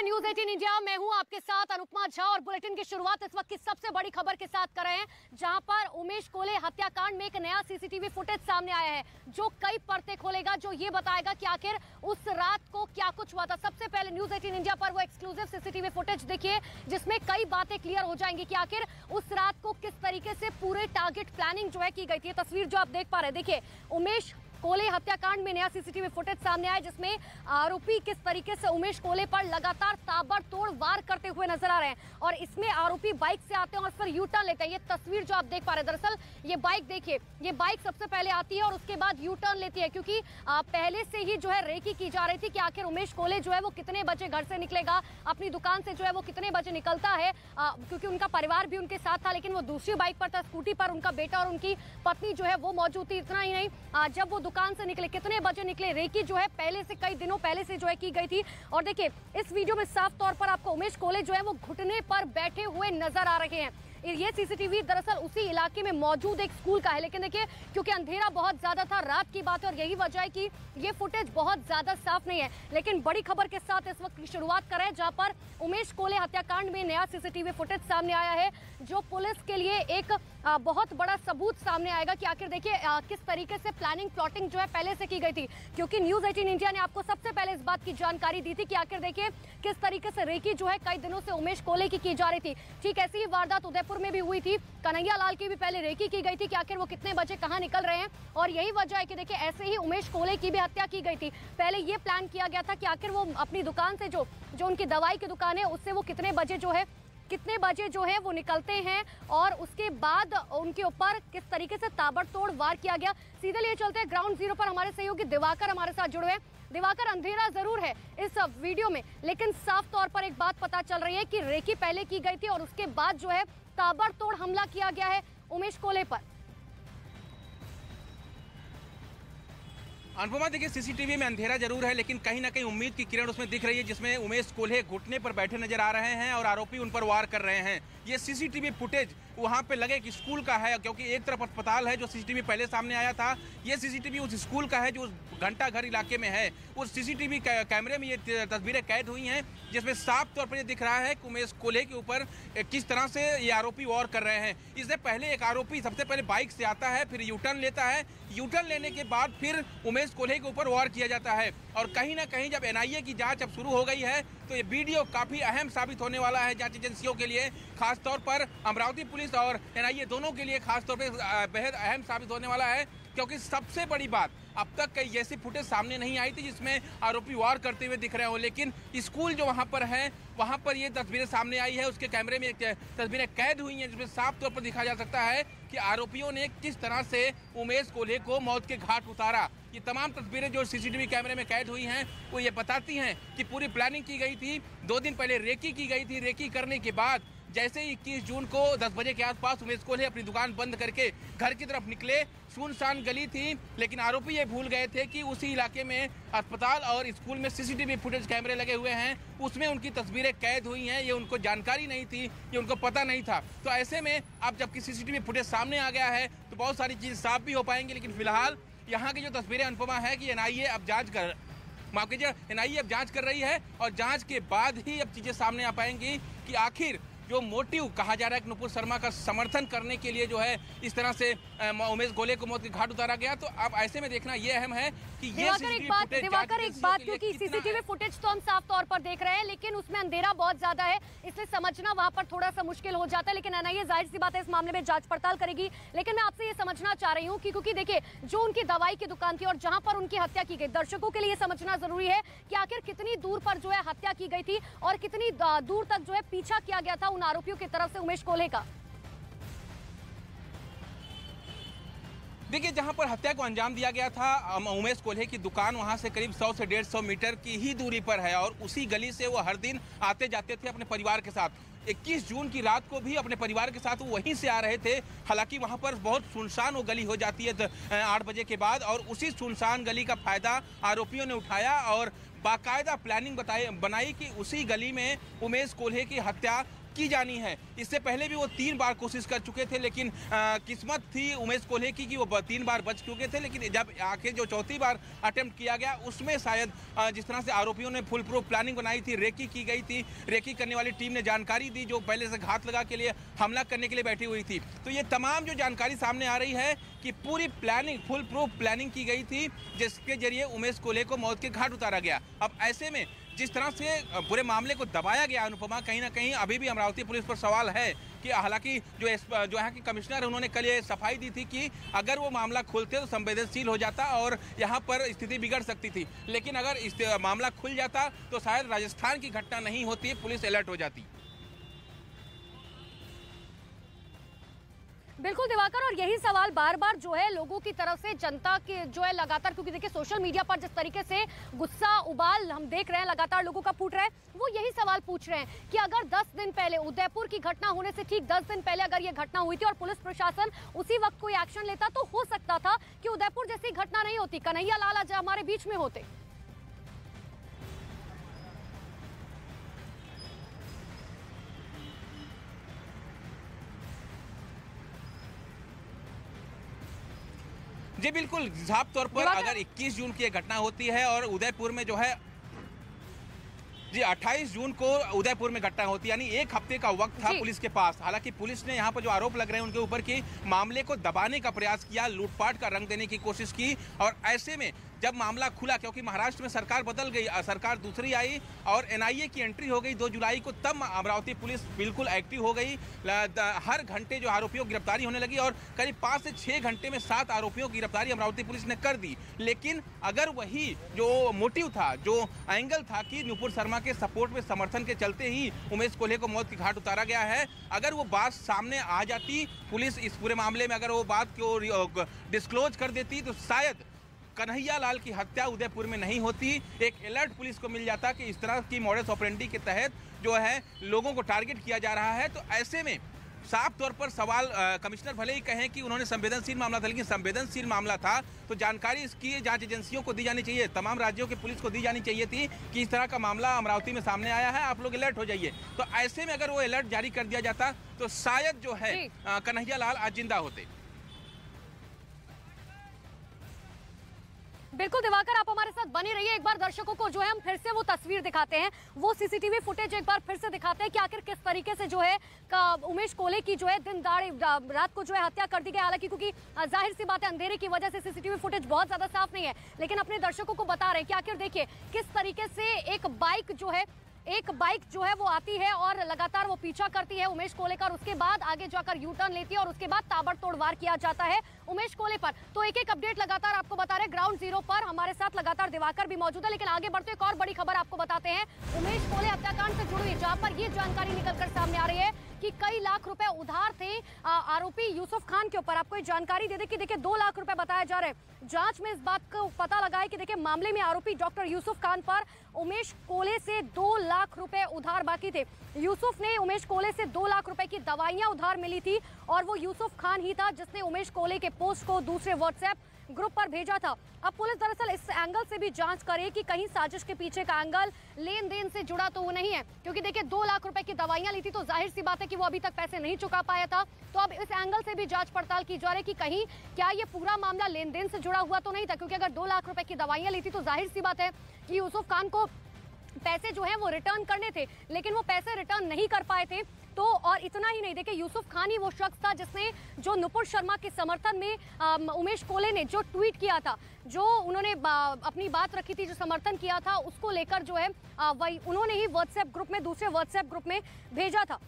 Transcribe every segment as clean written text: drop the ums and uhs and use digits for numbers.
में news 18 India. मैं हूं आपके साथ अनुपमा झा और बुलेटिन की शुरुआत इस वक्त की सबसे बड़ी खबर के साथ कर रहे हैं, जहां पर उमेश कोले हत्याकांड में एक नया सीसीटीवी फुटेज सामने आया है जो कई परतें खोलेगा, जो ये बताएगा कि आखिर उस रात को क्या कुछ हुआ था। सबसे पहले न्यूज 18 इंडिया पर वो एक्सक्लूसिव सीसीटीवी फुटेज देखिए जिसमें कई बातें क्लियर हो जाएंगी कि आखिर उस रात को किस तरीके से पूरे टारगेट प्लानिंग जो है की गई थी। तस्वीर जो आप देख पा रहे हैं, देखिए उमेश कोले हत्याकांड में नया सीसीटीवी फुटेज सामने आया जिसमें आरोपी किस तरीके से उमेश कोले पर लगातार ताबड़तोड़ वार करते हुए नजर आ रहे हैं और इसमें आरोपी बाइक से आते हैं और फिर यू टर्न लेते हैं। ये तस्वीर जो आप देख पा रहे हैं, दरअसल ये बाइक देखिए, ये बाइक सबसे पहले आती है और उसके बाद यू टर्न लेती है क्योंकि पहले से ही जो है रेकी की जा रही थी कि आखिर उमेश कोले जो है वो कितने बजे घर से निकलेगा, अपनी दुकान से जो है वो कितने बजे निकलता है, क्योंकि उनका परिवार भी उनके साथ था लेकिन वो दूसरी बाइक पर था, स्कूटी पर उनका बेटा और उनकी पत्नी जो है वो मौजूद थी। इतना ही नहीं, जब वो दुकान से निकले कितने बजे निकले, रेकी जो है पहले से कई दिनों पहले से जो है की गई थी। और देखिए इस वीडियो में साफ तौर पर आपको उमेश कोले जो है वो घुटने पर बैठे हुए नजर आ रहे हैं। ये सीसीटीवी दरअसल उसी इलाके में मौजूद एक स्कूल का है, लेकिन देखिए क्योंकि अंधेरा बहुत ज्यादा था, रात की बात है और यही वजह है कि ये फुटेज बहुत ज्यादा साफ नहीं है। लेकिन बड़ी खबर के साथ इस वक्त की शुरुआत करें जहां पर उमेश कोले हत्याकांड में नया सीसीटीवी फुटेज सामने आया है जो पुलिस के लिए एक बहुत बड़ा सबूत सामने आएगा कि आखिर देखिए किस तरीके से प्लानिंग प्लॉटिंग जो है पहले से की गई थी। क्योंकि न्यूज 18 इंडिया ने आपको सबसे पहले इस बात की जानकारी दी थी कि आखिर देखिए किस तरीके से रेकी जो है कई दिनों से उमेश कोले की जा रही थी। ठीक ऐसी ही वारदात उदयपुर में भी हुई थी, कन्हैया लाल की भी पहले रेकी की गई थी कि आखिर वो कितने बजे कहां निकल रहे हैं और यही वजह है कि देखिए ऐसे ही उमेश कोले की भी हत्या की गई थी। पहले ये प्लान किया गया था कि आखिर वो अपनी दुकान से जो उनकी दवाई की दुकान है उससे वो कितने बजे जो है वो निकलते हैं और उसके बाद उनके ऊपर किस तरीके से ताबड़तोड़ वार किया गया। सीधे लिए चलते हैं ग्राउंड जीरो पर, हमारे सहयोगी दिवाकर हमारे साथ जुड़े हैं। दिवाकर, अंधेरा जरूर है इस वीडियो में लेकिन साफ तौर पर एक बात पता चल रही है कि रेकी पहले की गई थी और उसके बाद जो है ताबड़तोड़ हमला किया गया है उमेश कोले पर। अनुपमा, देखिए सीसीटीवी में अंधेरा जरूर है लेकिन कहीं ना कहीं उम्मीद की किरण उसमें दिख रही है जिसमें उमेश कोल्हे घुटने पर बैठे नजर आ रहे हैं और आरोपी उन पर वार कर रहे हैं। ये सीसीटीवी फुटेज वहां पे लगे कि स्कूल का है क्योंकि एक तरफ अस्पताल है जो सीसीटीवी पहले सामने आया था, ये सीसीटीवी उस स्कूल का है जो उस घंटा घर इलाके में है। उस सीसीटीवी कैमरे में ये तस्वीरें कैद हुई हैं जिसमें साफ तौर पर ये दिख रहा है कि उमेश कोल्हे के ऊपर किस तरह से ये आरोपी वार कर रहे हैं। इससे पहले एक आरोपी सबसे पहले बाइक से आता है, फिर यूटर्न लेता है, यूटर्न लेने के बाद फिर उमेश कोल्हे के ऊपर वार किया जाता है। और कहीं ना कहीं जब एनआईए की जांच अब शुरू हो गई है तो ये वीडियो काफी अहम साबित होने वाला है जांच एजेंसियों के लिए, खासतौर पर अमरावती पुलिस और एनआईए दोनों के लिए खासतौर पर बेहद अहम साबित होने वाला है क्योंकि सबसे बड़ी बात अब तक कई ऐसी फुटेज सामने नहीं आई थी जिसमें आरोपी वार करते हुए दिख रहे हो, लेकिन स्कूल जो वहां पर है वहां पर ये तस्वीरें सामने आई है, उसके कैमरे में तस्वीरें कैद हुई हैं जिसमें साफ तौर पर दिखा जा सकता है कि आरोपियों ने किस तरह से उमेश कोल्हे को मौत के घाट उतारा। ये तमाम तस्वीरें जो सीसीटीवी कैमरे में कैद हुई हैं वो ये बताती हैं कि पूरी प्लानिंग की गई थी। 2 दिन पहले रेकी की गई थी, रेकी करने के बाद जैसे ही 21 जून को 10 बजे के आसपास उमेश कोल्हे अपनी दुकान बंद करके घर की तरफ निकले, सुनसान गली थी लेकिन आरोपी ये भूल गए थे कि उसी इलाके में अस्पताल और स्कूल में सीसीटीवी फुटेज कैमरे लगे हुए हैं, उसमें उनकी तस्वीरें कैद हुई हैं। ये उनको जानकारी नहीं थी, ये उनको पता नहीं था। तो ऐसे में अब जबकि सीसीटीवी फुटेज सामने आ गया है तो बहुत सारी चीज़ साफ भी हो पाएंगी, लेकिन फिलहाल यहाँ की जो तस्वीरें अनुपमा है कि एनआईए अब जांच कर रही है और जांच के बाद ही अब चीजें सामने आ पाएंगी कि आखिर जो मोटिव कहा जा रहा है कि नुपुर शर्मा का समर्थन करने के लिए जो है इस तरह से उमेश कोल्हे को मौत के घाट उतारा गया। तो अब ऐसे में देखना ये अहम है कि ये एक बात क्योंकि सीसीटीवी फुटेज तो हम साफ तौर पर देख रहे हैं लेकिन उसमें अंधेरा बहुत ज्यादा है, इसलिए समझना वहां पर थोड़ा सा मुश्किल हो जाता है। लेकिन एनआईए जाहिर सी बात है इस मामले में जांच पड़ताल करेगी। लेकिन मैं आपसे ये समझना चाह रही हूँ कि क्योंकि देखिए जो उनकी दवाई की दुकान थी और जहां पर उनकी हत्या की गई, दर्शकों के लिए समझना जरूरी है कि आखिर कितनी दूर पर जो है हत्या की गई थी और कितनी दूर तक जो है पीछा किया गया था उन आरोपियों की तरफ से उमेश कोल्हे का। देखिए जहां पर हत्या को अंजाम दिया गया था उमेश कोल्हे की दुकान वहां से करीब 100 से 150 मीटर की ही दूरी पर है और उसी गली से वो हर दिन आते जाते थे अपने परिवार के साथ। 21 जून की रात को भी अपने परिवार के साथ वो वहीं से आ रहे थे। हालांकि वहां पर बहुत सुनसान वो गली हो जाती है 8 बजे के बाद और उसी सुनसान गली का फायदा आरोपियों ने उठाया और बाकायदा प्लानिंग बनाई कि उसी गली में उमेश कोल्हे की हत्या की जानी है। इससे पहले भी वो 3 बार कोशिश कर चुके थे, लेकिन किस्मत थी उमेश कोल्हे की कि वो 3 बार बच चुके थे। लेकिन जब आखिर जो चौथी बार अटेम्प्ट किया गया, उसमें शायद जिस तरह से आरोपियों ने फुल प्रूफ प्लानिंग बनाई थी, रेकी की गई थी, रेकी करने वाली टीम ने जानकारी दी जो पहले से घात लगा के लिए हमला करने के लिए बैठी हुई थी। तो ये तमाम जो जानकारी सामने आ रही है कि पूरी प्लानिंग, फुल प्रूफ प्लानिंग की गई थी, जिसके जरिए उमेश कोल्हे को मौत के घाट उतारा गया। अब ऐसे में जिस तरह से पूरे मामले को दबाया गया अनुपमा, कहीं ना कहीं अभी भी अमरावती पुलिस पर सवाल है कि हालांकि जो यहाँ के कमिश्नर है, उन्होंने कल ये सफाई दी थी कि अगर वो मामला खुलते तो संवेदनशील हो जाता और यहाँ पर स्थिति बिगड़ सकती थी। लेकिन अगर इस मामला खुल जाता तो शायद राजस्थान की घटना नहीं होती, पुलिस अलर्ट हो जाती। बिल्कुल दिवाकर, और यही सवाल बार बार जो है लोगों की तरफ से, जनता के जो है लगातार, क्योंकि देखिए सोशल मीडिया पर जिस तरीके से गुस्सा उबाल हम देख रहे हैं लगातार लोगों का फूट रहा है, वो यही सवाल पूछ रहे हैं कि अगर 10 दिन पहले उदयपुर की घटना होने से ठीक 10 दिन पहले अगर ये घटना हुई थी और पुलिस प्रशासन उसी वक्त कोई एक्शन लेता तो हो सकता था कि उदयपुर जैसी घटना नहीं होती, कन्हैया लाल आज हमारे बीच में होते। जी बिल्कुल, साफ तौर पर अगर 21 जून की घटना होती है और उदयपुर में जो है जी 28 जून को उदयपुर में घटना होती है, यानी एक हफ्ते का वक्त था पुलिस के पास। हालांकि पुलिस ने यहाँ पर जो आरोप लग रहे हैं उनके ऊपर कि मामले को दबाने का प्रयास किया, लूटपाट का रंग देने की कोशिश की। और ऐसे में जब मामला खुला, क्योंकि महाराष्ट्र में सरकार बदल गई, सरकार दूसरी आई और एनआईए की एंट्री हो गई 2 जुलाई को, तब अमरावती पुलिस बिल्कुल एक्टिव हो गई। हर घंटे जो आरोपियों की गिरफ्तारी होने लगी और करीब 5 से 6 घंटे में 7 आरोपियों की गिरफ्तारी अमरावती पुलिस ने कर दी। लेकिन अगर वही जो मोटिव था, जो एंगल था कि नुपुर शर्मा के सपोर्ट में, समर्थन के चलते ही उमेश कोल्हे को मौत के घाट उतारा गया है, अगर वो बात सामने आ जाती, पुलिस इस पूरे मामले में अगर वो बात को डिस्क्लोज कर देती, तो शायद कन्हैया लाल की हत्या उदयपुर में नहीं होती। एक अलर्ट पुलिस को मिल जाता कि इस तरह की मॉडस ऑपरेंडी के तहत जो है लोगों को टारगेट किया जा रहा है। तो ऐसे में साफ तौर पर सवाल, कमिश्नर भले ही कहें कि उन्होंने संवेदनशील मामला था, लेकिन संवेदनशील मामला था तो जानकारी इसकी जांच एजेंसियों को दी जानी चाहिए, तमाम राज्यों के पुलिस को दी जानी चाहिए थी कि इस तरह का मामला अमरावती में सामने आया है, आप लोग अलर्ट हो जाइए। तो ऐसे में अगर वो अलर्ट जारी कर दिया जाता तो शायद जो है कन्हैया लाल आज जिंदा होते। बिल्कुल दिवाकर, आप हमारे साथ बने रहिए। एक बार दर्शकों को जो है हम फिर से वो तस्वीर दिखाते हैं, वो सीसीटीवी फुटेज एक बार फिर से दिखाते हैं कि आखिर किस तरीके से जो है उमेश कोल्हे की जो है दिन दहाड़े रात को जो है हत्या कर दी गई। हालांकि क्योंकि जाहिर सी बात है अंधेरे की वजह से सीसीटीवी फुटेज बहुत ज्यादा साफ नहीं है, लेकिन अपने दर्शकों को बता रहे हैं कि आखिर देखिए किस तरीके से एक बाइक जो है वो आती है और लगातार वो पीछा करती है उमेश कोल्हे का, और उसके बाद आगे जाकर यू टर्न लेती है और उसके बाद ताबड़तोड़ वार किया जाता है उमेश कोल्हे पर। तो एक एक अपडेट लगातार आपको बता रहे हैं। ग्राउंड जीरो पर हमारे साथ लगातार दिवाकर भी मौजूद है, लेकिन आगे बढ़ते एक और बड़ी खबर आपको बताते हैं उमेश कोल्हे हत्याकांड से जुड़ी, जहां पर ये जानकारी निकलकर सामने आ रही है कि कई लाख रुपए उधार थे आरोपी यूसुफ खान के ऊपर। आपको जानकारी दे दे कि देखिए 2 लाख रुपए बताया जा रहा है। जांच में इस बात को पता लगा है कि देखिए मामले में आरोपी डॉक्टर यूसुफ खान पर उमेश कोल्हे से 2 लाख रुपए उधार बाकी थे। यूसुफ ने उमेश कोल्हे से 2 लाख रुपए की दवाइयां उधार मिली थी और वो यूसुफ खान ही था जिसने उमेश कोल्हे के पोस्ट को दूसरे व्हाट्सएप ग्रुप पर भेजा था। अब पुलिस दरअसल इस एंगल से भी जांच करे कि कहीं साजिश के पीछे का एंगल लेन देन से जुड़ा तो वो नहीं है, क्योंकि देखिए 2 लाख रुपए की दवाइयां ली थी तो जाहिर सी बात है कि वो अभी तक पैसे नहीं चुका पाया था। तो अब इस एंगल से भी जांच पड़ताल की जा रही है कि कहीं क्या ये पूरा मामला लेन देन से जुड़ा हुआ तो नहीं था, क्योंकि अगर 2 लाख रुपए की दवाइयां ली थी तो जाहिर सी बात है कि यूसुफ खान को पैसे जो है वो रिटर्न करने थे, लेकिन वो पैसे रिटर्न नहीं कर पाए थे। तो और इतना ही नहीं, देखिए यूसुफ खान ही वो शख्स था जिसने जो नुपुर शर्मा के समर्थन में उमेश कोल्हे ने जो ट्वीट किया था, जो उन्होंने अपनी बात रखी थी, जो समर्थन किया था, उसको लेकर जो है वही उन्होंने ही व्हाट्सएप ग्रुप में, दूसरे व्हाट्सएप ग्रुप में भेजा था।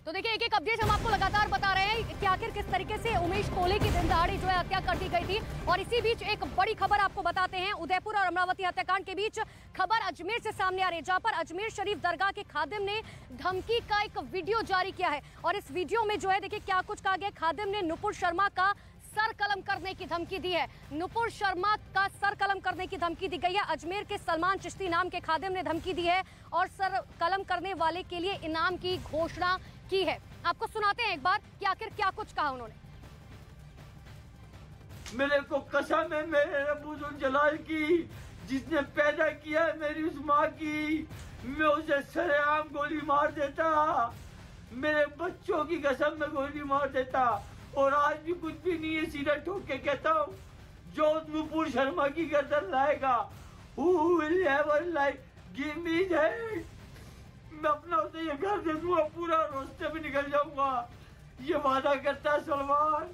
तो देखिए एक एक अपडेट हम आपको लगातार बता रहे हैं कि आखिर किस तरीके से उमेश कोल्हे की दिन दहाड़ी जो है हत्या कर दी गई थी। और इसी बीच एक बड़ी खबर आपको बताते हैं, उदयपुर और अमरावती हत्याकांड के बीच खबर अजमेर से सामने आ रही है, जहां पर अजमेर शरीफ दरगाह के खादिम ने धमकी का एक वीडियो जारी किया है। और इस वीडियो में जो है देखिए क्या कुछ कहा गया। खादिम ने नुपुर शर्मा का सर कलम करने की धमकी दी है। नुपुर शर्मा का सर कलम करने की धमकी दी गई है। अजमेर के सलमान चिश्ती नाम के खादिम ने धमकी दी है और सर कलम करने वाले के लिए इनाम की घोषणा की है। आपको सुनाते हैं एक बार कि आखिर क्या कुछ कहा उन्होंने। मेरे को कसम है मेरे बुजुर्ग जलाल की, जिसने पैदा किया है मेरी उस माँ की, मैं उसे सरेआम गोली मार देता, मेरे बच्चों की कसम में गोली मार देता। और आज भी कुछ भी नहीं है, सीधा ठोक के कहता हूँ, जो नुपुर शर्मा की गर्दन लाएगा, who will ever like give me that, मैं अपना उसे ये घर दे दूंगा, पूरा रास्ते पे निकल जाऊंगा, ये वादा करता है सलमान।